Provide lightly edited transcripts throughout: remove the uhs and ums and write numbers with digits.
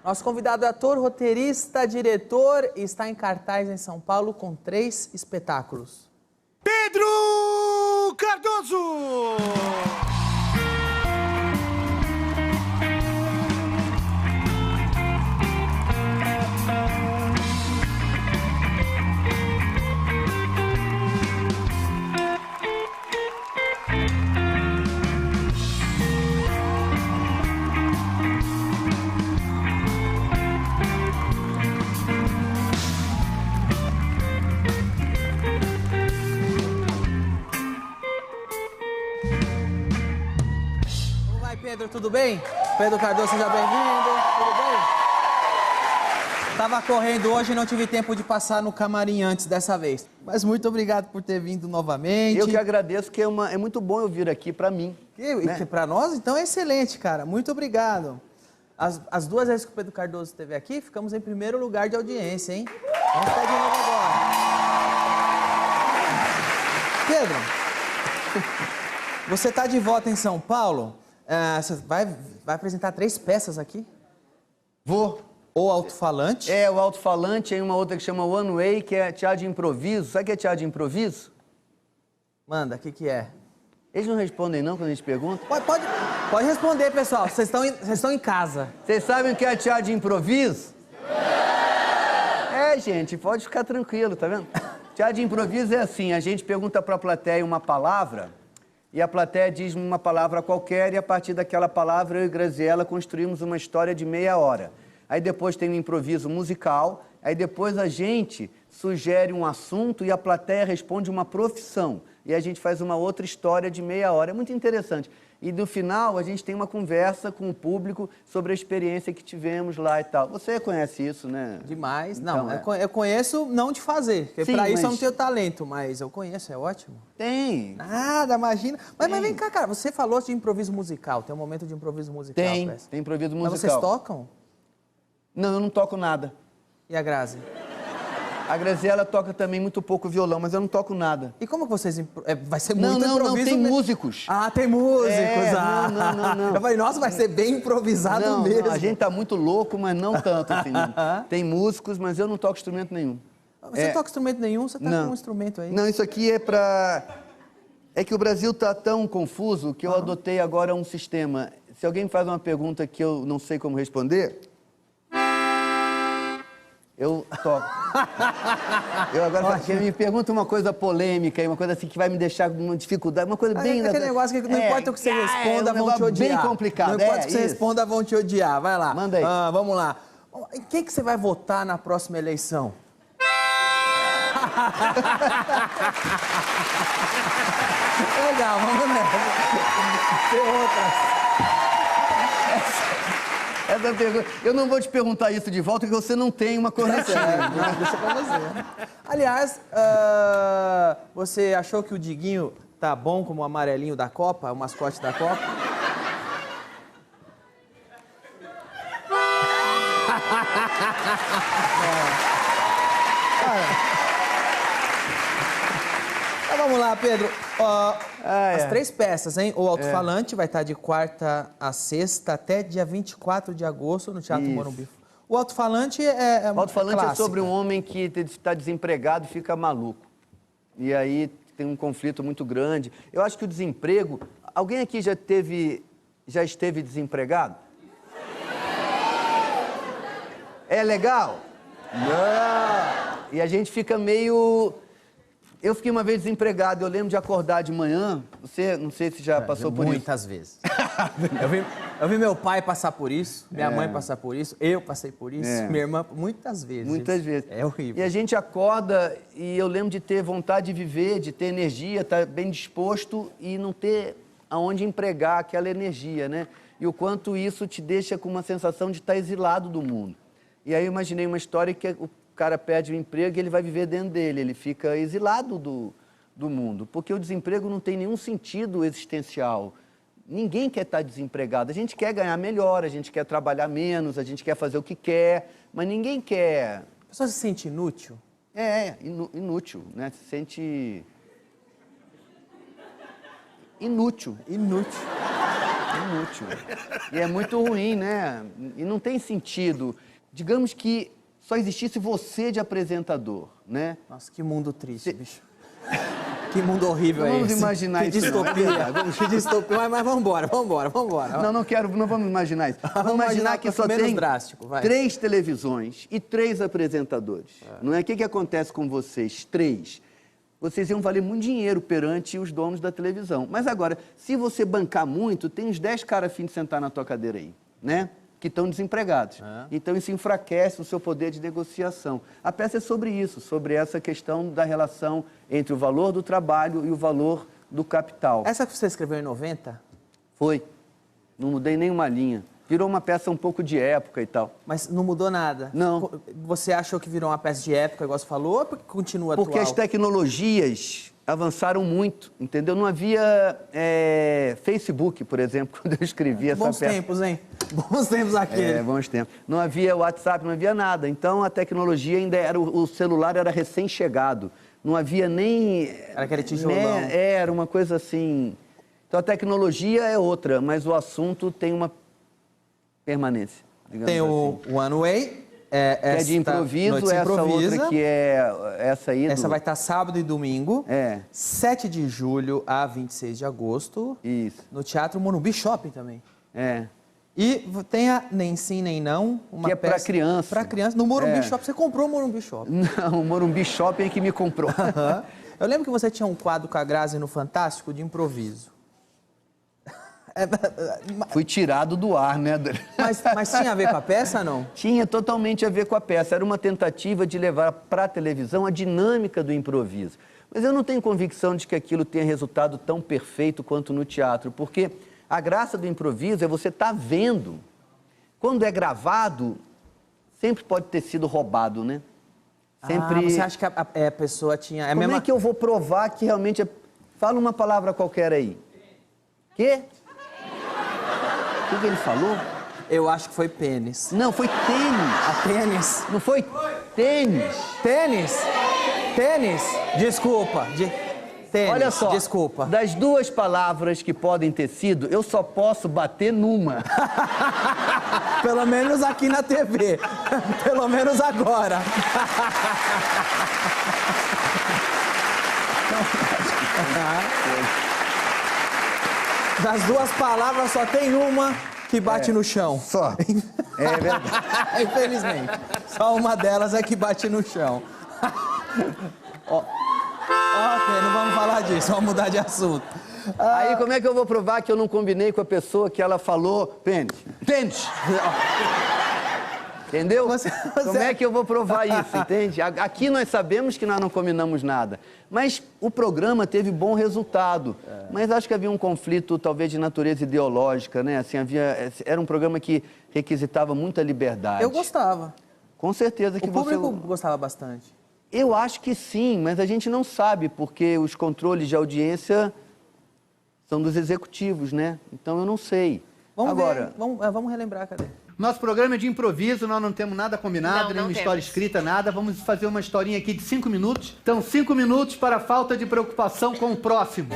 Nosso convidado é ator, roteirista, diretor e está em cartaz em São Paulo com 3 espetáculos. Pedro Cardoso! Pedro, tudo bem? Pedro Cardoso, seja bem-vindo. Tudo bem? Tava correndo hoje e não tive tempo de passar no camarim antes dessa vez. Mas muito obrigado por ter vindo novamente. Eu que agradeço, que é muito bom eu vir aqui pra mim. Que pra nós, então, é excelente, cara. Muito obrigado. As 2 vezes que o Pedro Cardoso esteve aqui, ficamos em primeiro lugar de audiência, hein? Vamos ficar de novo agora. Pedro, você tá de volta em São Paulo? Você vai apresentar 3 peças aqui? Vou. O alto-falante? É, o alto-falante, aí uma outra que chama One Way, que é teatro de improviso. Sabe o que é teatro de improviso? Manda, o que é? Eles não respondem não quando a gente pergunta? Pode responder, pessoal. Vocês estão em casa. Vocês sabem o que é teatro de improviso? É, gente, pode ficar tranquilo, tá vendo? Teatro de improviso é assim, a gente pergunta pra plateia uma palavra, e a plateia diz uma palavra qualquer, e a partir daquela palavra, eu e Graziella construímos uma história de meia hora. Aí depois tem um improviso musical, aí depois a gente sugere um assunto e a plateia responde uma profissão. E a gente faz uma outra história de meia hora. É muito interessante. E no final a gente tem uma conversa com o público sobre a experiência que tivemos lá e tal. Você conhece isso, né? Demais. Então, não, eu conheço não de fazer, porque Sim, pra isso eu mas não tenho talento, mas eu conheço, é ótimo. Tem. Nada, imagina. Mas vem cá, cara, você falou de improviso musical, tem um momento de improviso musical. Tem parece. improviso musical. Mas vocês tocam? Não, eu não toco nada. E a Grazi? A Graziella toca também muito pouco violão, mas eu não toco nada. E como que vocês... vai ser muito improviso... Não, tem músicos. Ah, tem músicos. Não. Eu falei, nossa, vai ser bem improvisado mesmo. Não, a gente tá muito louco, mas não tanto assim. Tem músicos, mas eu não toco instrumento nenhum. Você não toca instrumento nenhum? Você tá com um instrumento aí? Não, isso aqui é pra... É que o Brasil tá tão confuso que eu adotei agora um sistema. Se alguém me faz uma pergunta que eu não sei como responder... Eu toco. Eu agora me pergunta uma coisa polêmica, uma coisa assim que vai me deixar com uma dificuldade, uma coisa bem... Aquele negócio que não importa o que você responda, vão te odiar. Bem complicado, não importa o que você responda, vão te odiar. Vai lá. Manda aí. Vamos lá. Em quem que você vai votar na próxima eleição? Legal, vamos nessa. Tem outras. Essa pergunta, eu não vou te perguntar isso de volta, porque você não tem uma correção. Deixa pra você. Aliás, você achou que o Diguinho tá bom como o amarelinho da Copa, o mascote da Copa? Então vamos lá, Pedro. As 3 peças, hein? O Alto-Falante vai estar de quarta a sexta até dia 24 de agosto no Teatro Morumbi. O Alto-Falante O Alto-Falante é sobre um homem que está desempregado e fica maluco. E aí tem um conflito muito grande. Eu acho que o desemprego... Alguém aqui já esteve desempregado? É legal? Não! E a gente fica meio... Eu fiquei uma vez desempregado, eu lembro de acordar de manhã, você, não sei se já passou por isso. Muitas vezes. eu vi meu pai passar por isso, minha mãe passar por isso, eu passei por isso, minha irmã, muitas vezes. Muitas vezes. É horrível. E a gente acorda e eu lembro de ter vontade de viver, de ter energia, estar bem disposto e não ter aonde empregar aquela energia, né? E o quanto isso te deixa com uma sensação de estar exilado do mundo. E aí eu imaginei uma história que o cara perde o emprego e ele vai viver dentro dele, ele fica exilado do mundo, porque o desemprego não tem nenhum sentido existencial. Ninguém quer estar desempregado, a gente quer ganhar melhor, a gente quer trabalhar menos, a gente quer fazer o que quer, mas ninguém quer... A pessoa se sente inútil? Inútil, né? Se sente... Inútil. Inútil. inútil. E é muito ruim, né? E não tem sentido. Digamos que só existisse você de apresentador, né? Nossa, que mundo triste, bicho. Que mundo horrível Vamos é esse. imaginar que isso, não é distopia. verdade? Que distopia. Mas vambora. Não vamos imaginar isso. Vamos imaginar que só menos tem drástico, vai. 3 televisões e 3 apresentadores. Não é? O que acontece com vocês? 3. Vocês iam valer muito dinheiro perante os donos da televisão. Mas agora, se você bancar muito, tem uns 10 caras a fim de sentar na tua cadeira aí, né? Que estão desempregados. Então isso enfraquece o seu poder de negociação. A peça é sobre isso, sobre essa questão da relação entre o valor do trabalho e o valor do capital. Essa que você escreveu em 90? Foi. Não mudei nenhuma linha. Virou uma peça um pouco de época e tal. Mas não mudou nada? Não. Você achou que virou uma peça de época, igual você falou, ou porque continua Porque atual? as tecnologias avançaram muito, entendeu? Não havia Facebook, por exemplo, quando eu escrevi essa Bons peça. tempos, hein? Bons tempos aquele. Bons tempos. Não havia WhatsApp, não havia nada. Então a tecnologia ainda era... O celular era recém-chegado. Não havia nem... Era aquele tijolão. Era uma coisa assim... Então a tecnologia é outra, mas o assunto tem uma permanência, digamos Tem o assim. One Way. Que é de improviso, essa outra que é essa aí. Essa vai estar sábado e domingo. 7 de julho a 26 de agosto. Isso. No Teatro Morumbi Shopping também. É. E tem a Nem Sim, Nem Não. Uma que é peça pra criança. Pra criança. No Morumbi Shopping. Você comprou o Morumbi Shopping. Não, o Morumbi Shopping é que me comprou. Eu lembro que você tinha um quadro com a Grazi no Fantástico de improviso. Fui tirado do ar, né? Mas tinha a ver com a peça, não? Tinha totalmente a ver com a peça. Era uma tentativa de levar para a televisão a dinâmica do improviso. Mas eu não tenho convicção de que aquilo tenha resultado tão perfeito quanto no teatro, porque a graça do improviso é você estar vendo. Quando é gravado, sempre pode ter sido roubado, né? Sempre... você acha que a pessoa tinha... Como é que eu vou provar que realmente... Fala uma palavra qualquer aí. Quê? O que ele falou? Eu acho que foi pênis. Não, foi tênis. A tênis? Não foi tênis. Tênis? Tênis? Desculpa. Tênis. Olha só, desculpa. Das 2 palavras que podem ter sido, eu só posso bater numa. Pelo menos aqui na TV. Pelo menos agora. Das 2 palavras, só tem uma que bate no chão. Só. É verdade. Infelizmente. Só uma delas é que bate no chão. Ok, não vamos falar disso, vamos mudar de assunto. Aí como é que eu vou provar que eu não combinei com a pessoa que ela falou pênis? Pênis! Entendeu? Como é que eu vou provar isso, entende? Aqui nós sabemos que nós não combinamos nada. Mas o programa teve bom resultado. Mas acho que havia um conflito, talvez, de natureza ideológica, né? Assim, era um programa que requisitava muita liberdade. Eu gostava. Com certeza que O público gostava bastante. Eu acho que sim, mas a gente não sabe, porque os controles de audiência são dos executivos, né? Então eu não sei. Vamos relembrar, cadê? Nosso programa é de improviso, nós não temos nada combinado, Não nenhuma temos. história escrita, nada. Vamos fazer uma historinha aqui de 5 minutos. Então, 5 minutos para a falta de preocupação com o próximo.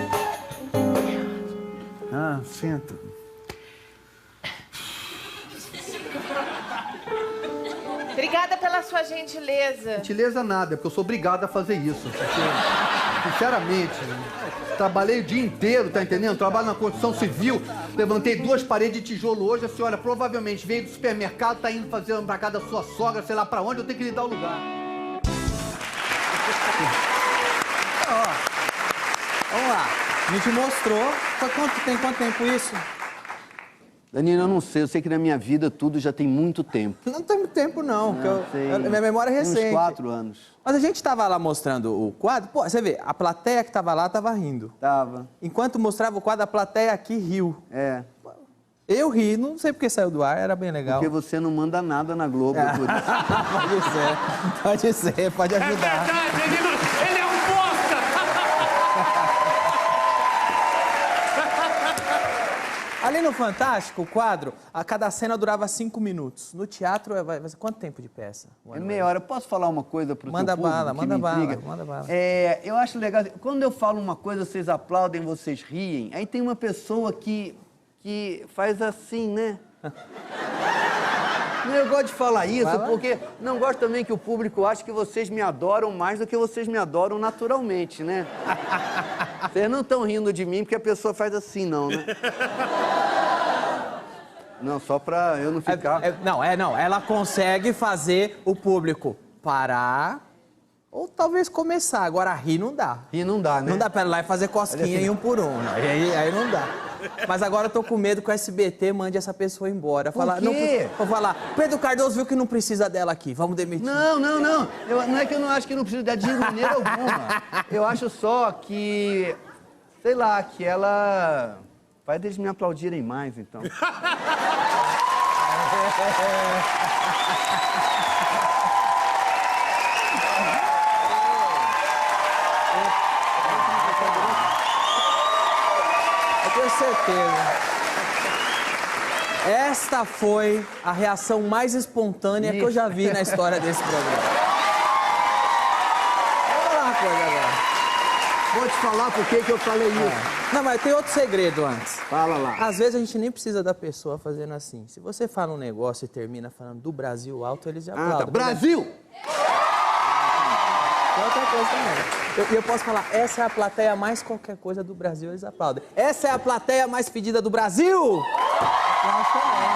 Ah, senta. Obrigada pela sua gentileza. Gentileza nada, porque eu sou obrigado a fazer isso. Porque, sinceramente, trabalhei o dia inteiro, tá entendendo? Trabalho na construção civil, levantei 2 paredes de tijolo hoje. A senhora provavelmente veio do supermercado, tá indo fazer pra casa da sua sogra, sei lá pra onde, eu tenho que lhe dar o lugar. Vamos lá. A gente mostrou. Tem quanto tempo isso? Danilo, eu não sei. Eu sei que na minha vida tudo já tem muito tempo. Não tem muito tempo, não. Tem Minha memória é recente. uns 4 anos. Mas a gente tava lá mostrando o quadro. Pô, você vê, a plateia que tava lá tava rindo. Tava. Enquanto mostrava o quadro, a plateia aqui riu. É. Eu ri, não sei porque saiu do ar, era bem legal. Porque você não manda nada na Globo, por isso. Pode ser, pode ajudar. verdade, ele é um bosta! Ali no Fantástico, o quadro, a cada cena durava 5 minutos. No teatro, vai ser quanto tempo de peça? É meia hora. Posso falar uma coisa pro Manda teu público bala, que manda me bala, intriga? manda bala. Eu acho legal. Quando eu falo uma coisa, vocês aplaudem, vocês riem. Aí tem uma pessoa que que faz assim, né? Eu gosto de falar isso porque não gosto também que o público ache que vocês me adoram mais do que vocês me adoram naturalmente, né? Vocês não estão rindo de mim porque a pessoa faz assim, não, né? Não, só pra eu não ficar... Não, ela consegue fazer o público parar ou talvez começar. Agora rir não dá. Rir não dá, né? Não dá pra ela ir lá e fazer cosquinha em um por um. Aí não dá. Mas agora eu tô com medo que o SBT mande essa pessoa embora. Por quê? Vou falar, Pedro Cardoso viu que não precisa dela aqui, vamos demitir. Não. Não é que eu não acho que não precisa dela de maneira alguma. Eu acho só que, sei lá, que ela... Vai eles me aplaudirem mais, então. Eu tenho certeza. Esta foi a reação mais espontânea que eu já vi na história desse programa. Vamos lá uma coisa agora. Vou te falar por que eu falei isso. Não, mas tem outro segredo antes. Fala lá. Às vezes a gente nem precisa da pessoa fazendo assim. Se você fala um negócio e termina falando do Brasil alto, eles já aplaudem. Tá. Brasil! Tem outra coisa também. Eu posso falar, essa é a plateia mais qualquer coisa do Brasil, eles aplaudem. Essa é a plateia mais pedida do Brasil!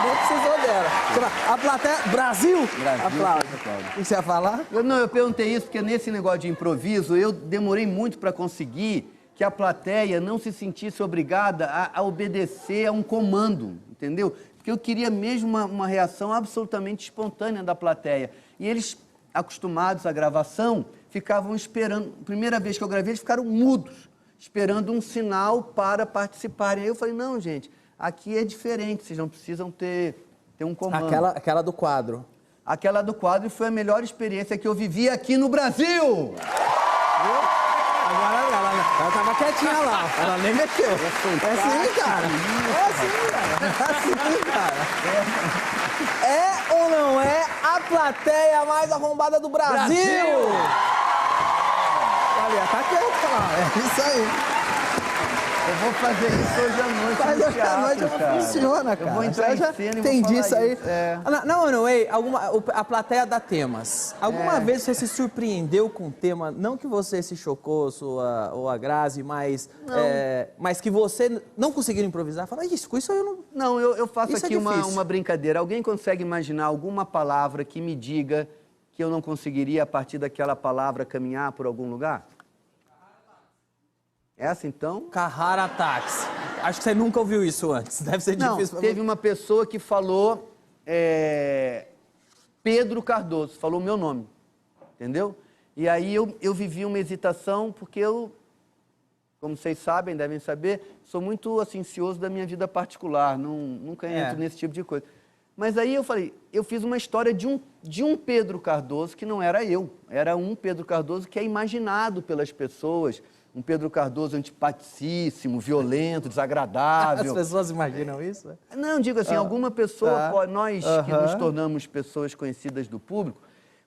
Nem precisou dela. Você fala, a plateia... Brasil! Aplaude. O que você ia falar? Eu perguntei isso porque nesse negócio de improviso, eu demorei muito para conseguir que a plateia não se sentisse obrigada a obedecer a um comando, entendeu? Porque eu queria mesmo uma reação absolutamente espontânea da plateia. E eles, acostumados à gravação, ficavam esperando. Primeira vez que eu gravei, eles ficaram mudos, esperando um sinal para participarem. Aí eu falei, não, gente, aqui é diferente, vocês não precisam ter um comando. Aquela do quadro. Aquela do quadro foi a melhor experiência que eu vivi aqui no Brasil! Agora ela tava quietinha lá, ela nem mexeu. É assim, cara. É assim, cara. É ou não é a plateia mais arrombada do Brasil? Olha, tá quieto lá. É isso aí. Eu vou fazer isso hoje à noite. Mas no hoje à teatro, noite não cara. funciona, cara. Eu vou entrar em cena e vou entendi falar isso aí. isso. É. Não, anyway, a plateia dá temas. Alguma vez você se surpreendeu com um tema, não que você se chocou, ou a Grazi, mas que você não conseguiu improvisar? Fala, isso eu não... Não, eu faço Isso é aqui difícil. uma brincadeira. Alguém consegue imaginar alguma palavra que me diga que eu não conseguiria, a partir daquela palavra, caminhar por algum lugar? Essa, então? Carrara táxi. Acho que você nunca ouviu isso antes. Deve ser Não, difícil pra teve uma pessoa que falou Pedro Cardoso, falou o meu nome, entendeu? E aí eu vivi uma hesitação, porque eu, como vocês sabem, devem saber, sou muito assim, ansioso da minha vida particular, nunca entro nesse tipo de coisa. Mas aí eu falei, eu fiz uma história de um Pedro Cardoso que não era eu, era um Pedro Cardoso que é imaginado pelas pessoas, um Pedro Cardoso antipaticíssimo, violento, desagradável. As pessoas imaginam isso? Não, digo assim, alguma pessoa, nós que nos tornamos pessoas conhecidas do público,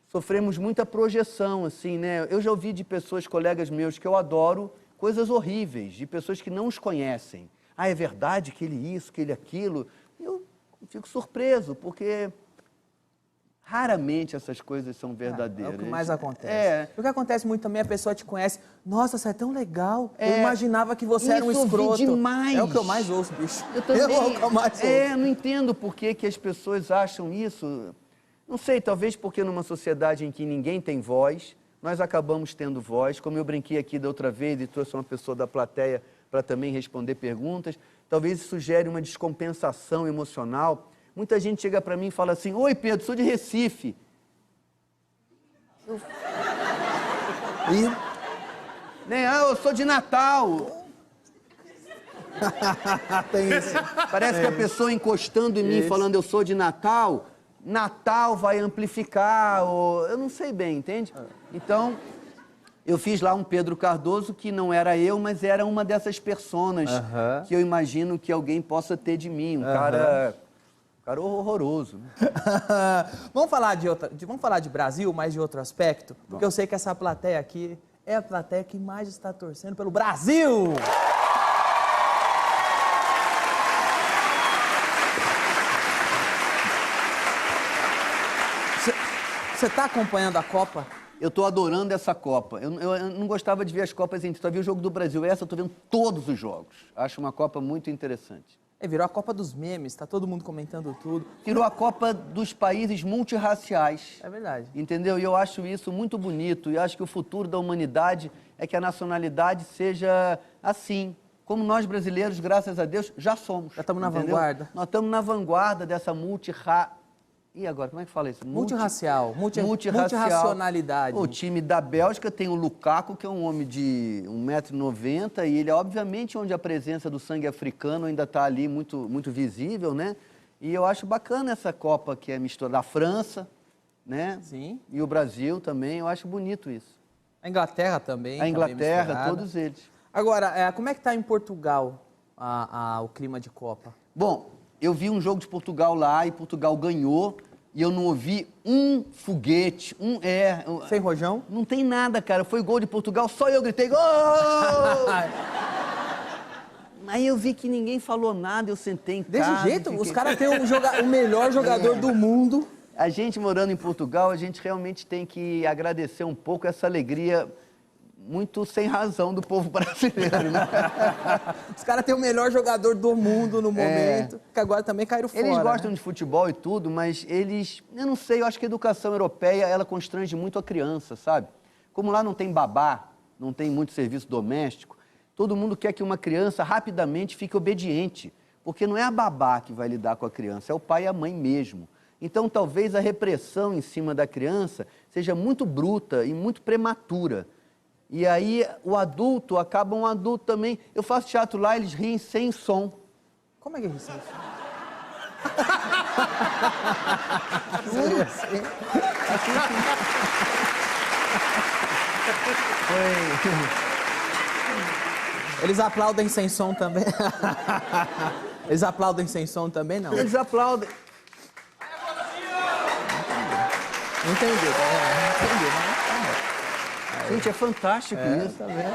sofremos muita projeção, assim, né? Eu já ouvi de pessoas, colegas meus, que eu adoro, coisas horríveis, de pessoas que não os conhecem. Ah, é verdade que ele isso, que ele aquilo? Eu fico surpreso, porque... Raramente essas coisas são verdadeiras. É o que mais acontece. O que acontece muito também, a pessoa te conhece. Nossa, você é tão legal. Eu imaginava que você era um escroto. Demais. É o que eu mais ouço, bicho. Eu também. É o que eu mais ouço. Não entendo por que as pessoas acham isso. Não sei, talvez porque numa sociedade em que ninguém tem voz, nós acabamos tendo voz. Como eu brinquei aqui da outra vez e trouxe uma pessoa da plateia para também responder perguntas, talvez isso gere uma descompensação emocional. Muita gente chega para mim e fala assim, oi Pedro, sou de Recife. Eu sou de Natal. Tem isso. Parece que a pessoa encostando em mim falando eu sou de Natal, Natal vai amplificar, eu não sei bem, entende? Então, eu fiz lá um Pedro Cardoso que não era eu, mas era uma dessas personas que eu imagino que alguém possa ter de mim, um cara horroroso. Né? Vamos falar de Brasil, mas de outro aspecto, porque eu sei que essa plateia aqui é a plateia que mais está torcendo pelo Brasil! Você tá acompanhando a Copa? Eu tô adorando essa Copa. Eu não gostava de ver as Copas em si, só vi o jogo do Brasil. Essa eu tô vendo todos os jogos. Acho uma Copa muito interessante. Virou a Copa dos memes, tá todo mundo comentando tudo. Virou a Copa dos países multirraciais. É verdade. Entendeu? E eu acho isso muito bonito. E acho que o futuro da humanidade é que a nacionalidade seja assim. Como nós brasileiros, graças a Deus, já somos. Já estamos na entendeu? vanguarda. Nós estamos na vanguarda dessa E agora, como é que fala isso? Multirracial. Multirracionalidade. O time da Bélgica tem o Lukaku, que é um homem de 1,90 m, e ele é obviamente onde a presença do sangue africano ainda está ali muito, muito visível, né? E eu acho bacana essa Copa que é mistura da França, né? Sim. E o Brasil também, eu acho bonito isso. A Inglaterra também. A Inglaterra, misturada. todos eles. Agora, como é que tá em Portugal o clima de Copa? Bom, eu vi um jogo de Portugal lá e Portugal ganhou e eu não ouvi um foguete, Sem rojão? Não tem nada, cara. Foi gol de Portugal, só eu gritei gol! Aí eu vi que ninguém falou nada, eu sentei em casa. Desse jeito? Fiquei... Os caras têm o melhor jogador do mundo. A gente morando em Portugal, a gente realmente tem que agradecer um pouco essa alegria muito sem razão do povo brasileiro, né? Os caras têm o melhor jogador do mundo no momento, que agora também caíram fora. Eles gostam né? de futebol e tudo, mas eles... Eu não sei, eu acho que a educação europeia, ela constrange muito a criança, sabe? Como lá não tem babá, não tem muito serviço doméstico, todo mundo quer que uma criança rapidamente fique obediente, porque não é a babá que vai lidar com a criança, é o pai e a mãe mesmo. Então, talvez a repressão em cima da criança seja muito bruta e muito prematura. E aí, o adulto, acaba um adulto também... Eu faço teatro lá, eles riem sem som. Como é que é isso? Eles aplaudem sem som também? Eles aplaudem sem som também, não? Eles aplaudem. Não entendi, tá vendo? Não entendi, né? Gente, é fantástico isso. Tá vendo?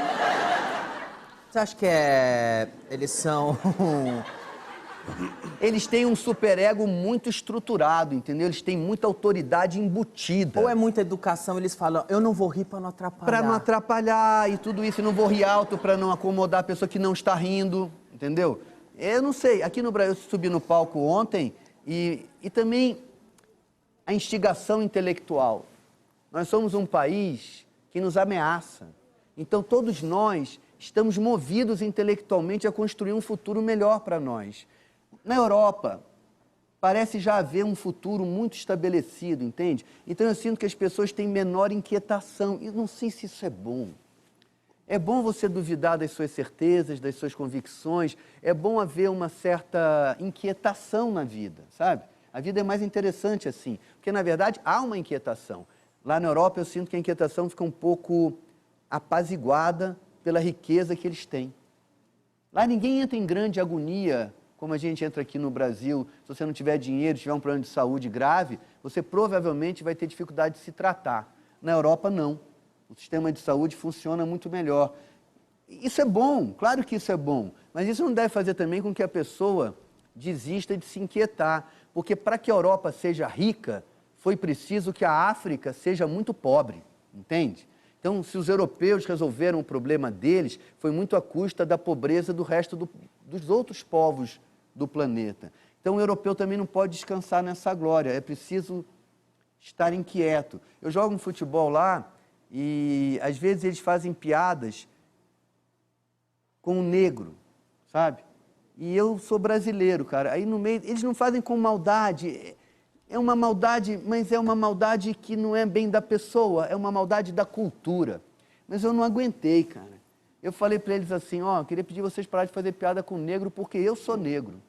Você acha que eles são... Eles têm um superego muito estruturado, entendeu? Eles têm muita autoridade embutida. Ou é muita educação, eles falam, eu não vou rir pra não atrapalhar. Pra não atrapalhar e tudo isso. Eu não vou rir alto pra não acomodar a pessoa que não está rindo, entendeu? Eu não sei. Aqui no Brasil, eu subi no palco ontem e também a instigação intelectual. Nós somos um país que nos ameaça. Então, todos nós estamos movidos intelectualmente a construir um futuro melhor para nós. Na Europa, parece já haver um futuro muito estabelecido, entende? Então, eu sinto que as pessoas têm menor inquietação. E não sei se isso é bom. É bom você duvidar das suas certezas, das suas convicções. É bom haver uma certa inquietação na vida, sabe? A vida é mais interessante assim. Porque, na verdade, há uma inquietação. Lá na Europa, eu sinto que a inquietação fica um pouco apaziguada pela riqueza que eles têm. Lá ninguém entra em grande agonia, como a gente entra aqui no Brasil. Se você não tiver dinheiro, tiver um problema de saúde grave, você provavelmente vai ter dificuldade de se tratar. Na Europa, não. O sistema de saúde funciona muito melhor. Isso é bom, claro que isso é bom, mas isso não deve fazer também com que a pessoa desista de se inquietar, porque para que a Europa seja rica, foi preciso que a África seja muito pobre, entende? Então, se os europeus resolveram o problema deles, foi muito à custa da pobreza do resto dos outros povos do planeta. Então, o europeu também não pode descansar nessa glória, é preciso estar inquieto. Eu jogo um futebol lá e, às vezes, eles fazem piadas com o negro, sabe? E eu sou brasileiro, cara. Aí, no meio, eles não fazem com maldade. É uma maldade, mas é uma maldade que não é bem da pessoa, é uma maldade da cultura. Mas eu não aguentei, cara. Eu falei para eles assim, queria pedir vocês pararem de fazer piada com negro porque eu sou negro.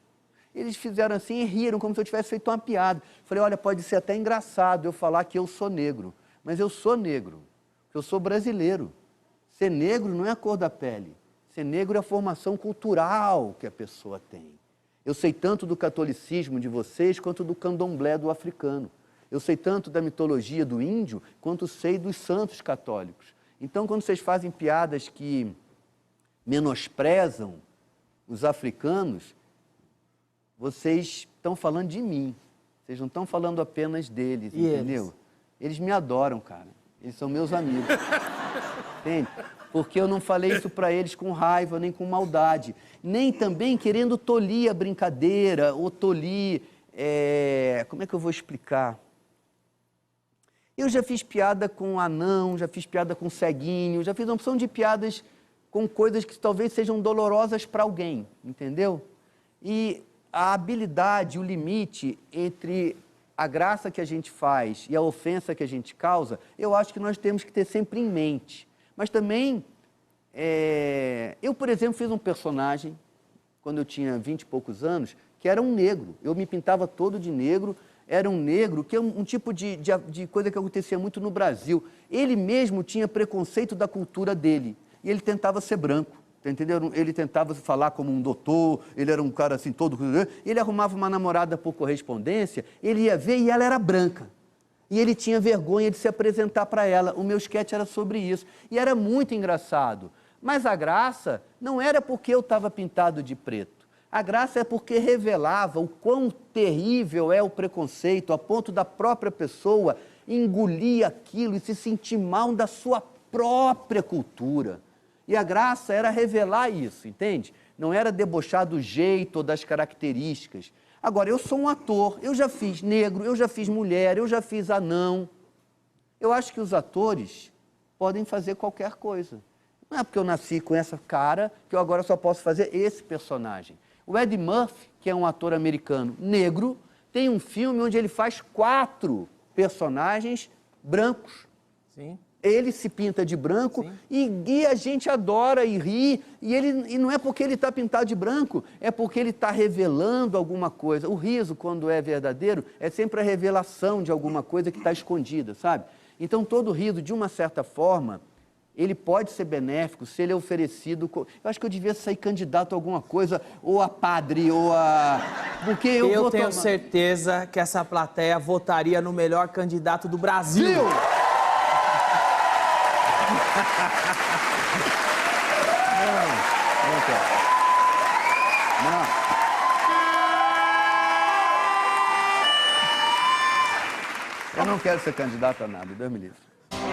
Eles fizeram assim e riram como se eu tivesse feito uma piada. Falei, olha, pode ser até engraçado eu falar que eu sou negro, mas eu sou negro, porque eu sou brasileiro. Ser negro não é a cor da pele, ser negro é a formação cultural que a pessoa tem. Eu sei tanto do catolicismo de vocês quanto do candomblé do africano. Eu sei tanto da mitologia do índio quanto sei dos santos católicos. Então, quando vocês fazem piadas que menosprezam os africanos, vocês estão falando de mim. Vocês não estão falando apenas deles, E entendeu? eles? Eles me adoram, cara. Eles são meus amigos. Entende? Porque eu não falei isso pra eles com raiva, nem com maldade. Nem também querendo tolir a brincadeira, ou tolir... Como é que eu vou explicar? Eu já fiz piada com anão, já fiz piada com ceguinho, já fiz uma opção de piadas com coisas que talvez sejam dolorosas para alguém, entendeu? E a habilidade, o limite entre a graça que a gente faz e a ofensa que a gente causa, eu acho que nós temos que ter sempre em mente. Mas também, eu, por exemplo, fiz um personagem, quando eu tinha 20 e poucos anos, que era um negro. Eu me pintava todo de negro, era um negro, que é um tipo de coisa que acontecia muito no Brasil. Ele mesmo tinha preconceito da cultura dele, e ele tentava ser branco, entendeu? Ele tentava falar como um doutor, ele era um cara assim todo... Ele arrumava uma namorada por correspondência, ele ia ver e ela era branca. E ele tinha vergonha de se apresentar para ela. O meu sketch era sobre isso. E era muito engraçado. Mas a graça não era porque eu estava pintado de preto. A graça é porque revelava o quão terrível é o preconceito, a ponto da própria pessoa engolir aquilo e se sentir mal da sua própria cultura. E a graça era revelar isso, entende? Não era debochar do jeito ou das características. Agora, eu sou um ator, eu já fiz negro, eu já fiz mulher, eu já fiz anão. Eu acho que os atores podem fazer qualquer coisa. Não é porque eu nasci com essa cara que eu agora só posso fazer esse personagem. O Eddie Murphy, que é um ator americano negro, tem um filme onde ele faz 4 personagens brancos. Sim. Ele se pinta de branco e a gente adora e ri. E não é porque ele está pintado de branco, é porque ele está revelando alguma coisa. O riso, quando é verdadeiro, é sempre a revelação de alguma coisa que está escondida, sabe? Então, todo riso, de uma certa forma, ele pode ser benéfico se ele é oferecido... Eu acho que eu devia sair candidato a alguma coisa, ou a padre, ou a... Porque eu tenho certeza que essa plateia votaria no melhor candidato do Brasil. Viu? Não quero. Não. Eu não quero ser candidato a nada, Deus me livre.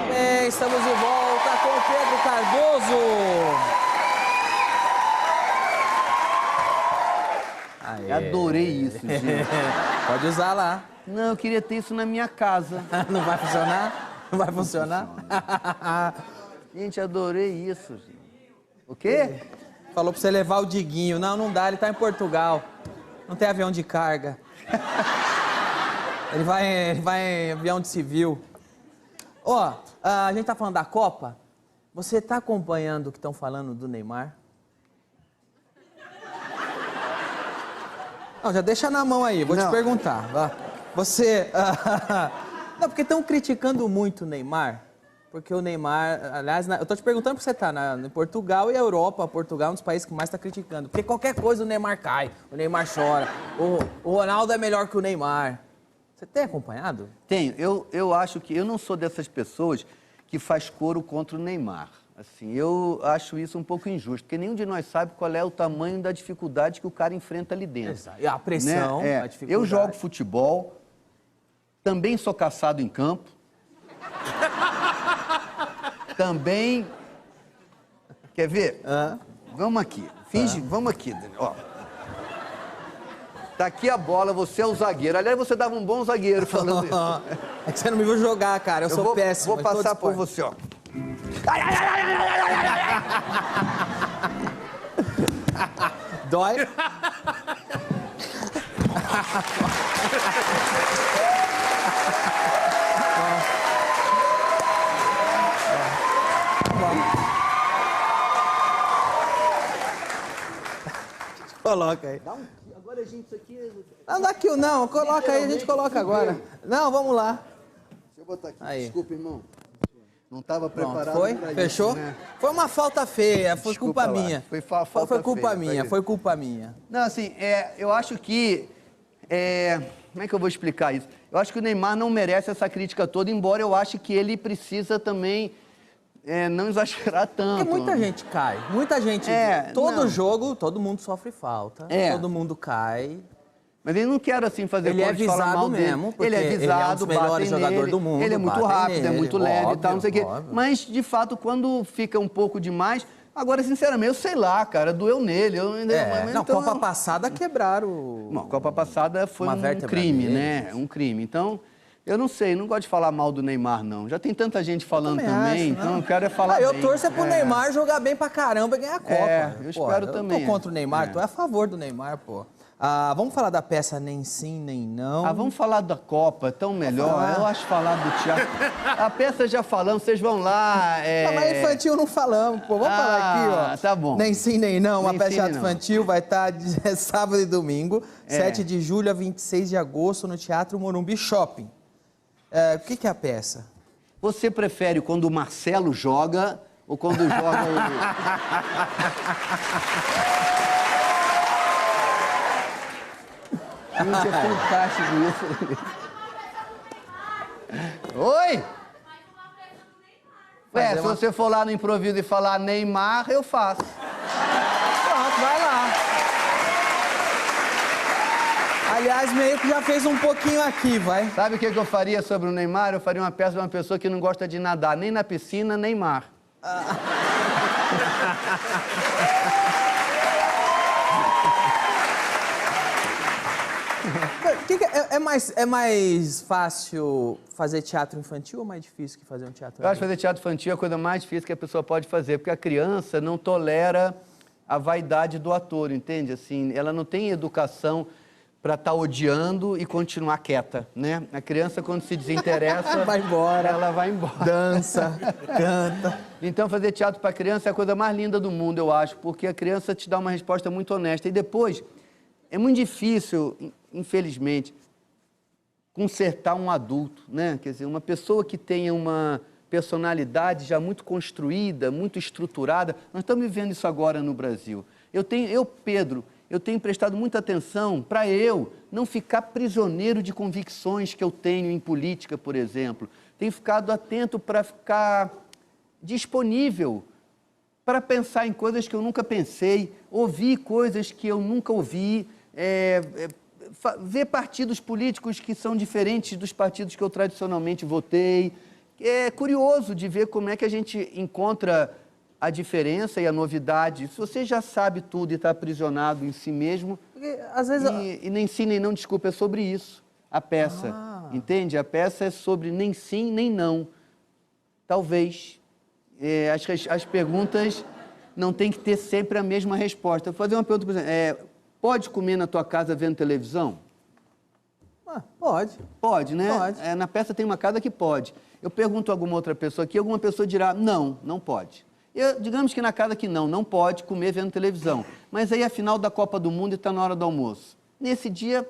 Bem, estamos de volta com o Pedro Cardoso. Aê. Adorei isso, gente. Pode usar lá. Não, eu queria ter isso na minha casa. Não vai funcionar? Não vai funcionar? Gente, adorei isso, gente. O quê? Falou pra você levar o Diguinho. Não, não dá, ele tá em Portugal. Não tem avião de carga. Ele vai em avião de civil. Ó, a gente tá falando da Copa. Você tá acompanhando o que estão falando do Neymar? Não, já deixa na mão aí, vou te perguntar. Você... Não, porque estão criticando muito o Neymar. Porque o Neymar... Aliás, eu tô te perguntando porque você tá em Portugal e a Europa. Portugal é um dos países que mais tá criticando. Porque qualquer coisa o Neymar cai, o Neymar chora. O Ronaldo é melhor que o Neymar. Você tem acompanhado? Tenho. Eu acho que... Eu não sou dessas pessoas que faz coro contra o Neymar. Assim, eu acho isso um pouco injusto, porque nenhum de nós sabe qual é o tamanho da dificuldade que o cara enfrenta ali dentro. Exato. E a pressão, né? a dificuldade. Eu jogo futebol, também sou caçado em campo. Também... Quer ver? Vamos aqui. Finge, vamos aqui, Daniel. Ó. Tá aqui a bola, você é o zagueiro. Aliás, você dava um bom zagueiro falando isso. É que você não me viu jogar, cara. Eu sou péssimo. Vou passar por você, ó. Dói? Coloca aí. Agora, gente, isso aqui... Não, dá aqui não. Coloca aí, a gente coloca agora. Não, vamos lá. Deixa eu botar aqui. Aí. Desculpa, irmão. Não estava Pronto, preparado foi? pra Fechou? isso, né? Foi uma falta feia, foi Desculpa culpa lá. minha. Foi falta Foi culpa feia, minha, tá foi culpa minha. Não, assim, eu acho que... como é que eu vou explicar isso? Eu acho que o Neymar não merece essa crítica toda, embora eu ache que ele precisa também não exagerar tanto. Porque muita gente cai, muita gente... todo não. jogo, todo mundo sofre falta, todo mundo cai. Mas ele não quer, assim, fazer Ele é corte, falar mal visado dele. mesmo, porque Ele é visado, ele é um dos melhores batem jogadores nele, do mundo, ele é muito batem rápido, é nele, muito leve e tal, não sei o quê. óbvio. Mas, de fato, quando fica um pouco demais... Agora, sinceramente, eu sei lá, cara, doeu nele. Não, então, Copa passada quebraram... Bom, Copa passada foi uma um vértebra crime, dele. né? Um crime. Então, eu não sei, não gosto de falar mal do Neymar, não. Já tem tanta gente falando também, acho, então né? eu quero é falar Eu bem. torço é pro Neymar jogar bem pra caramba e ganhar a Copa. Eu espero também. Eu tô contra o Neymar, tô a favor do Neymar, pô. Vamos falar da peça Nem Sim, Nem Não. Vamos falar da Copa, tão melhor. Eu acho falar do teatro. A peça já falamos, vocês vão lá. Não, mas infantil não falamos, pô. Vamos falar aqui, ó. Tá bom. Nem Sim, Nem Não, uma Nem peça sim, de teatro nem não. infantil, vai estar sábado e domingo, 7 de julho a 26 de agosto, no Teatro Morumbi Shopping. O que é a peça? Você prefere quando o Marcelo joga ou quando joga o... Gente, é fantástico isso. Oi! Se você for lá no improviso e falar Neymar, eu faço. Pronto, vai lá. Aliás, meio que já fez um pouquinho aqui, vai. Sabe o que eu faria sobre o Neymar? Eu faria uma peça de uma pessoa que não gosta de nadar, nem na piscina, nem mar. É mais fácil fazer teatro infantil ou mais difícil que fazer um teatro Eu acho que adulto? fazer teatro infantil é a coisa mais difícil que a pessoa pode fazer, porque a criança não tolera a vaidade do ator, entende? Assim, ela não tem educação para estar odiando e continuar quieta, né? A criança, quando se desinteressa... Vai embora. Ela vai embora. Dança, canta. Então, fazer teatro para criança é a coisa mais linda do mundo, eu acho, porque a criança te dá uma resposta muito honesta. E depois, é muito difícil, infelizmente, consertar um adulto, né? Quer dizer, uma pessoa que tenha uma personalidade já muito construída, muito estruturada. Nós estamos vivendo isso agora no Brasil. Pedro, eu tenho prestado muita atenção para eu não ficar prisioneiro de convicções que eu tenho em política, por exemplo. Tenho ficado atento para ficar disponível para pensar em coisas que eu nunca pensei, ouvir coisas que eu nunca ouvi, ver partidos políticos que são diferentes dos partidos que eu tradicionalmente votei. É curioso de ver como é que a gente encontra a diferença e a novidade. Se você já sabe tudo e está aprisionado em si mesmo... Porque, às vezes... E nem sim, nem não, desculpa, é sobre isso, a peça. Entende? A peça é sobre nem sim, nem não. Talvez. Acho que as perguntas não têm que ter sempre a mesma resposta. Vou fazer uma pergunta, por exemplo. Pode comer na tua casa vendo televisão? Pode. Pode, né? Pode. Na peça tem uma casa que pode. Eu pergunto a alguma outra pessoa aqui, alguma pessoa dirá, não pode. Digamos que na casa que não pode comer vendo televisão. Mas aí, afinal da Copa do Mundo e está na hora do almoço. Nesse dia,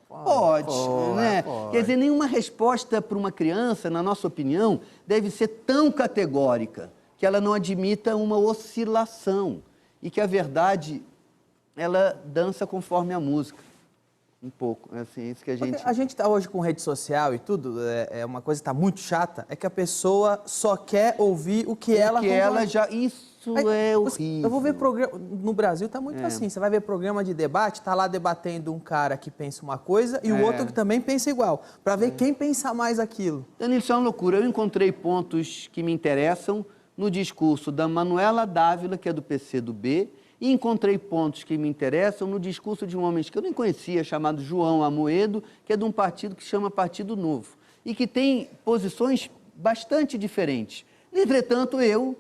pode, né? Pode. Quer dizer, nenhuma resposta para uma criança, na nossa opinião, deve ser tão categórica que ela não admita uma oscilação. E que a verdade, ela dança conforme a música. Um pouco, assim, isso que a gente... Porque a gente está hoje com rede social e tudo, uma coisa que está muito chata, é que a pessoa só quer ouvir o que ela concorda. Isso Aí, é horrível. Eu vou ver programa... No Brasil tá muito assim, você vai ver programa de debate, tá lá debatendo um cara que pensa uma coisa e o outro que também pensa igual, para ver quem pensa mais aquilo. Danilo, isso é uma loucura. Eu encontrei pontos que me interessam no discurso da Manuela Dávila, que é do PCdoB, e encontrei pontos que me interessam no discurso de um homem que eu nem conhecia, chamado João Amoedo, que é de um partido que chama Partido Novo, e que tem posições bastante diferentes. Entretanto, eu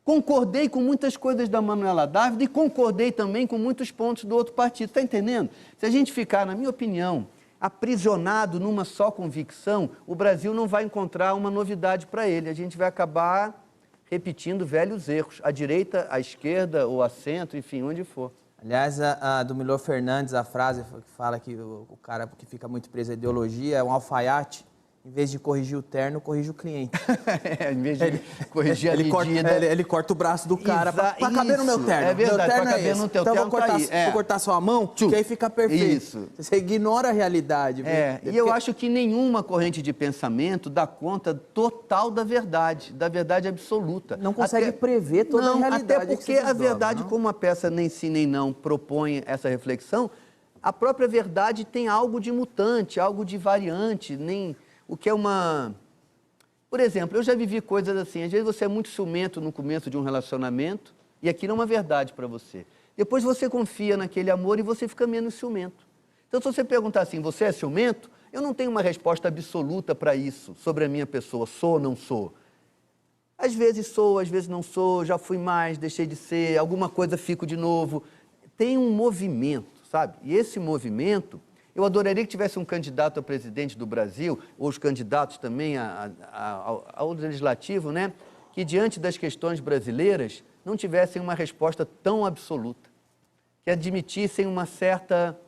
concordei com muitas coisas da Manuela Dávila e concordei também com muitos pontos do outro partido. Está entendendo? Se a gente ficar, na minha opinião, aprisionado numa só convicção, o Brasil não vai encontrar uma novidade para ele. A gente vai acabar repetindo velhos erros, à direita, à esquerda ou à centro, enfim, onde for. Aliás, a do Milor Fernandes, a frase que fala que o cara que fica muito preso à ideologia é um alfaiate, em vez de corrigir o terno, corrige o cliente. Em vez de corrigir a medida... Ele corta o braço do cara para caber no meu terno. É verdade, meu terno para caber no teu então terno, tá aí. Vou cortar sua mão, que aí fica perfeito. Isso. Você ignora a realidade. E eu acho que nenhuma corrente de pensamento dá conta total da verdade absoluta. Não consegue prever toda a realidade. Até porque a verdade, como a peça Nem Sim Nem Não propõe essa reflexão, A própria verdade tem algo de mutante, algo de variante, nem o que é uma... Por exemplo, eu já vivi coisas assim, às vezes você é muito ciumento no começo de um relacionamento e aquilo é uma verdade para você. Depois você confia naquele amor e você fica menos ciumento. Então, se você perguntar assim, você é ciumento? Eu não tenho uma resposta absoluta para isso, sobre a minha pessoa, sou ou não sou. Às vezes sou, às vezes não sou, já fui mais, deixei de ser, alguma coisa fico de novo. Tem um movimento, sabe? E esse movimento, eu adoraria que tivesse um candidato a presidente do Brasil, ou os candidatos também ao legislativo, né? Que diante das questões brasileiras não tivessem uma resposta tão absoluta, que admitissem uma certa...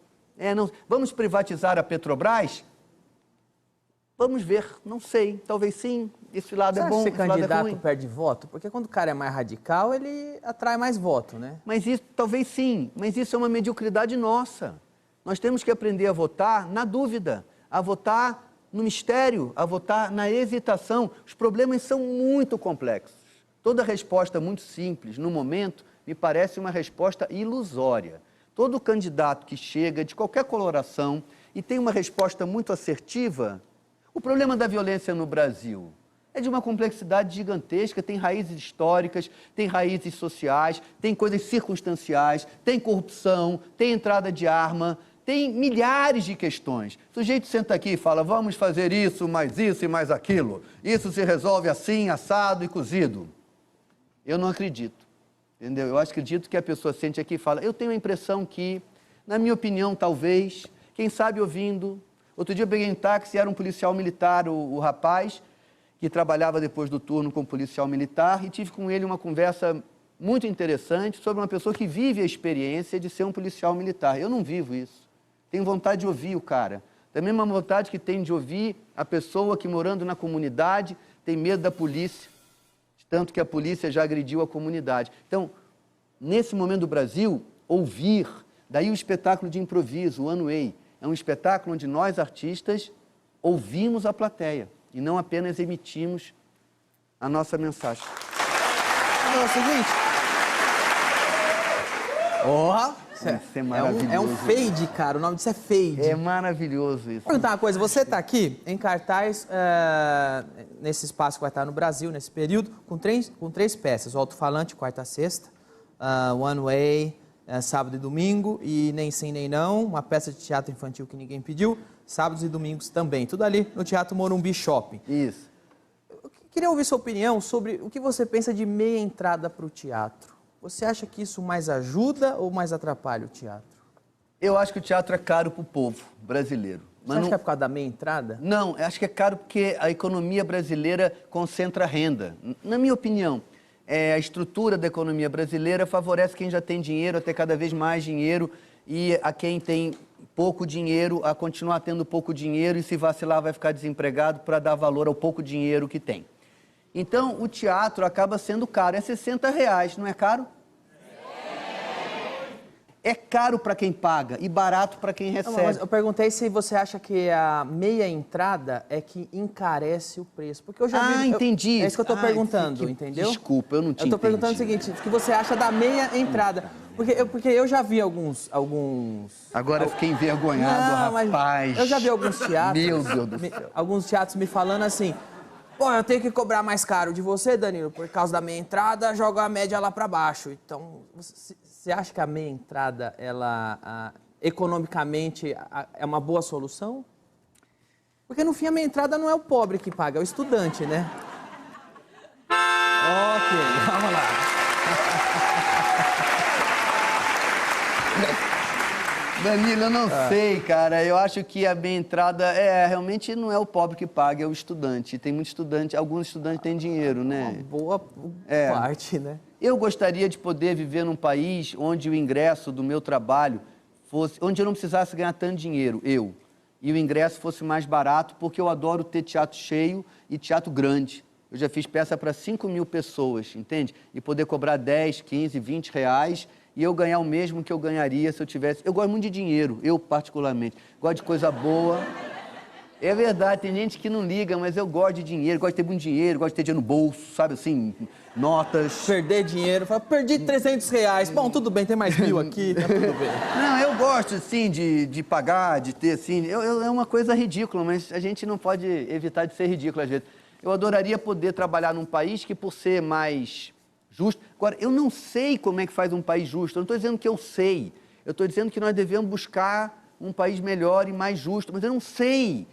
vamos privatizar a Petrobras? Vamos ver, não sei, talvez sim, esse lado Você é acha bom, que esse ser lado é candidato ruim. perde voto? Porque quando o cara é mais radical, ele atrai mais voto, né? Mas isso, talvez sim, mas isso é uma mediocridade nossa. Nós temos que aprender a votar na dúvida, a votar no mistério, a votar na hesitação. Os problemas são muito complexos. Toda resposta muito simples, no momento, me parece uma resposta ilusória. Todo candidato que chega, de qualquer coloração, e tem uma resposta muito assertiva... O problema da violência no Brasil é de uma complexidade gigantesca, tem raízes históricas, tem raízes sociais, tem coisas circunstanciais, tem corrupção, tem entrada de arma, tem milhares de questões. O sujeito senta aqui e fala, vamos fazer isso e mais aquilo. Isso se resolve assim, assado e cozido. Eu não acredito, entendeu? Eu acredito que a pessoa sente aqui e fala, eu tenho a impressão que, na minha opinião, talvez, quem sabe ouvindo... Outro dia eu peguei em táxi, era um policial militar, o rapaz, que trabalhava depois do turno com policial militar, e tive com ele uma conversa muito interessante sobre uma pessoa que vive a experiência de ser um policial militar. Eu não vivo isso. Tenho vontade de ouvir o cara. Da mesma vontade que tem de ouvir a pessoa que, morando na comunidade, tem medo da polícia, tanto que a polícia já agrediu a comunidade. Então, nesse momento do Brasil, ouvir, daí o espetáculo de improviso, o One Way, é um espetáculo onde nós, artistas, ouvimos a plateia e não apenas emitimos a nossa mensagem. É o seguinte... Isso é maravilhoso. É um fade, cara. O nome disso é fade. É maravilhoso isso. Vou perguntar uma coisa. Você está aqui em cartaz, nesse espaço que vai estar no Brasil, nesse período, com três peças. O Alto-Falante, quarta a sexta, One Way... sábado e domingo, e Nem Sim Nem Não, uma peça de teatro infantil que ninguém pediu, sábados e domingos também, tudo ali no Teatro Morumbi Shopping. Isso. Eu queria ouvir sua opinião sobre o que você pensa de meia entrada para o teatro. Você acha que isso mais ajuda ou mais atrapalha o teatro? Eu acho que o teatro é caro para o povo brasileiro. Você acha que é por causa da meia entrada? Não, eu acho que é caro porque a economia brasileira concentra renda. Na minha opinião, a estrutura da economia brasileira favorece quem já tem dinheiro a ter cada vez mais dinheiro e a quem tem pouco dinheiro a continuar tendo pouco dinheiro e se vacilar vai ficar desempregado para dar valor ao pouco dinheiro que tem. Então, o teatro acaba sendo caro. É R$60, não é caro? É caro para quem paga e barato para quem recebe. Não, mas eu perguntei se você acha que a meia entrada é que encarece o preço. Porque eu já vi... entendi. É isso que eu estou perguntando, que... entendeu? Desculpa, eu não tinha Eu estou perguntando o seguinte, o que você acha da meia entrada? Porque eu já vi alguns... Agora eu fiquei envergonhado, Não, rapaz. Eu já vi alguns teatros... Meu Deus do céu. Alguns teatros me falando assim... Pô, eu tenho que cobrar mais caro de você, Danilo, por causa da meia entrada, joga a média lá para baixo. Então, você acha que a meia entrada, ela, economicamente, é uma boa solução? Porque, no fim, a meia entrada não é o pobre que paga, é o estudante, né? Ok, vamos lá. Danilo, eu não sei, cara. Eu acho que a meia entrada realmente não é o pobre que paga, é o estudante. Tem muito estudante, alguns estudantes têm dinheiro, né? Uma boa parte, né? Eu gostaria de poder viver num país onde o ingresso do meu trabalho fosse... onde eu não precisasse ganhar tanto dinheiro, e o ingresso fosse mais barato, porque eu adoro ter teatro cheio e teatro grande. Eu já fiz peça para 5.000 pessoas, entende? E poder cobrar 10, 15, 20 reais e eu ganhar o mesmo que eu ganharia se eu tivesse... Eu gosto muito de dinheiro, eu particularmente. Gosto de coisa boa. É verdade, tem gente que não liga, mas eu gosto de dinheiro, gosto de ter muito dinheiro, gosto de ter dinheiro no bolso, sabe assim, notas. Perder dinheiro. Fala, perdi R$300. Bom, tudo bem, tem mais 1.000 aqui, tá tudo bem. Não, eu gosto, assim, de pagar, de ter, assim... é uma coisa ridícula, mas a gente não pode evitar de ser ridículo às vezes. Eu adoraria poder trabalhar num país que, por ser mais justo... Agora, eu não sei como é que faz um país justo. Eu não estou dizendo que eu sei. Eu estou dizendo que nós devemos buscar um país melhor e mais justo. Mas eu não sei.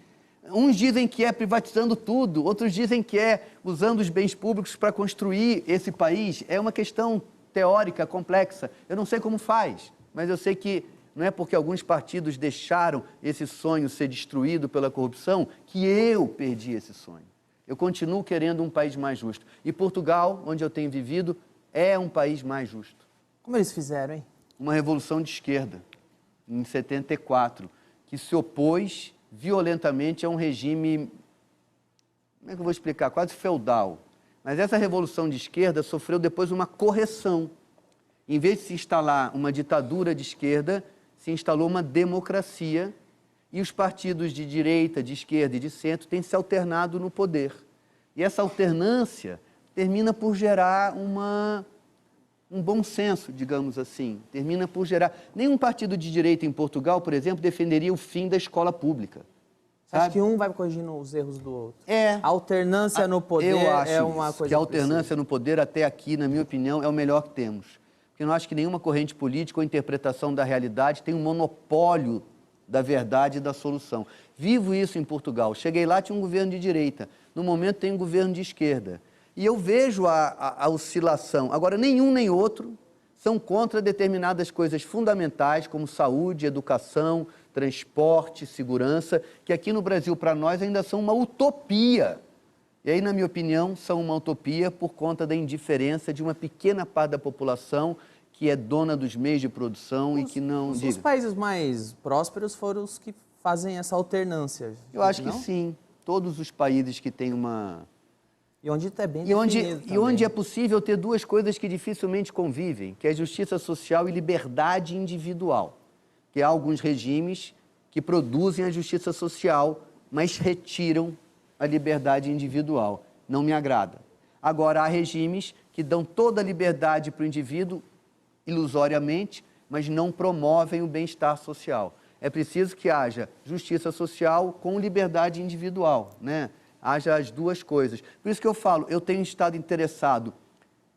Uns dizem que é privatizando tudo. Outros dizem que é usando os bens públicos para construir esse país. É uma questão teórica, complexa. Eu não sei como faz. Mas eu sei que não é porque alguns partidos deixaram esse sonho ser destruído pela corrupção que eu perdi esse sonho. Eu continuo querendo um país mais justo. E Portugal, onde eu tenho vivido, é um país mais justo. Como eles fizeram, hein? Uma revolução de esquerda, em 74, que se opôs violentamente a um regime, como é que eu vou explicar, quase feudal. Mas essa revolução de esquerda sofreu depois uma correção. Em vez de se instalar uma ditadura de esquerda, se instalou uma democracia. E os partidos de direita, de esquerda e de centro têm se alternado no poder. E essa alternância termina por gerar um bom senso, digamos assim. Termina por gerar... Nenhum partido de direita em Portugal, por exemplo, defenderia o fim da escola pública. Você acha que um vai corrigindo os erros do outro? É. A alternância no poder eu acho é uma coisa que a alternância no poder, até aqui, na minha opinião, é o melhor que temos. Porque eu não acho que nenhuma corrente política ou interpretação da realidade tem um monopólio da verdade e da solução. Vivo isso em Portugal. Cheguei lá, tinha um governo de direita. No momento, tem um governo de esquerda. E eu vejo a oscilação. Agora, nenhum nem outro são contra determinadas coisas fundamentais, como saúde, educação, transporte, segurança, que aqui no Brasil, para nós, ainda são uma utopia. E aí, na minha opinião, são uma utopia por conta da indiferença de uma pequena parte da população que é dona dos meios de produção e que não... Os países mais prósperos foram os que fazem essa alternância. Eu acho que não? sim. Todos os países que têm uma... E onde está bem E onde é possível ter duas coisas que dificilmente convivem, que é justiça social e liberdade individual. Que há alguns regimes que produzem a justiça social, mas retiram a liberdade individual. Não me agrada. Agora, há regimes que dão toda a liberdade para o indivíduo, ilusoriamente, mas não promovem o bem-estar social. É preciso que haja justiça social com liberdade individual, né? Haja as duas coisas. Por isso que eu falo, eu tenho estado interessado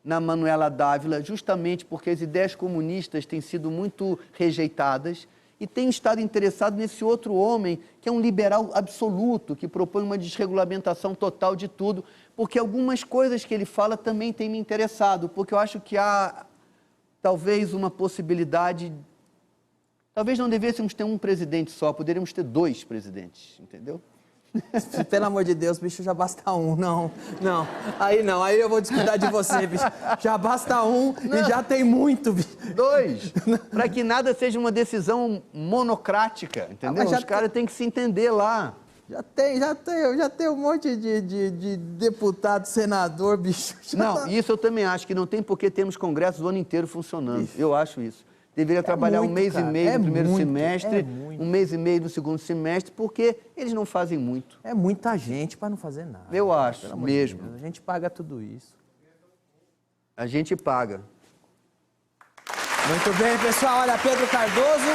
na Manuela Dávila, justamente porque as ideias comunistas têm sido muito rejeitadas, e tenho estado interessado nesse outro homem, que é um liberal absoluto, que propõe uma desregulamentação total de tudo, porque algumas coisas que ele fala também têm me interessado, porque eu acho que há talvez uma possibilidade... Talvez não devêssemos ter um presidente só, poderíamos ter 2 presidentes, entendeu? Pelo amor de Deus, bicho, já basta um. Não. Aí eu vou descuidar de você, bicho. Já basta um e já tem muito, bicho. 2, para que nada seja uma decisão monocrática, entendeu? Mas os caras têm que se entender lá. Já tem um monte de deputado, senador, bicho. Não, isso eu também acho, que não tem por que termos congressos o ano inteiro funcionando. Eu acho isso. Deveria trabalhar muito, um mês cara. e meio no primeiro semestre, muito. um mês e meio no segundo semestre, porque eles não fazem muito. É muita gente para não fazer nada. Eu acho, Pelo amor de mesmo. Deus, a gente paga tudo isso. A gente paga. Muito bem, pessoal. Olha, Pedro Cardoso.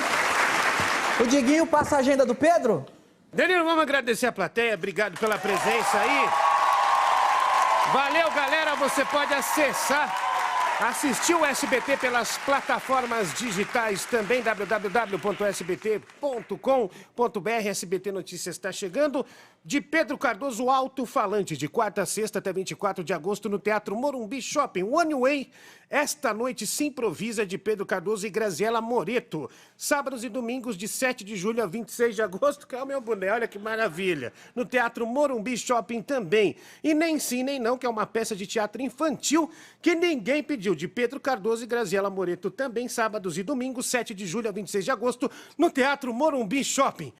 O Diguinho passa a agenda do Pedro? Danilo, vamos agradecer a plateia. Obrigado pela presença aí. Valeu, galera. Você pode assistir o SBT pelas plataformas digitais também, www.sbt.com.br. SBT Notícias está chegando. De Pedro Cardoso, Alto-Falante, de quarta a sexta até 24 de agosto no Teatro Morumbi Shopping. One Way, esta noite se improvisa, de Pedro Cardoso e Graziela Moreto. Sábados e domingos de 7 de julho a 26 de agosto, que é o meu boné, olha que maravilha. No Teatro Morumbi Shopping também. E Nem Sim, Nem Não, que é uma peça de teatro infantil que ninguém pediu, de Pedro Cardoso e Graziela Moreto também, sábados e domingos, 7 de julho a 26 de agosto, no Teatro Morumbi Shopping.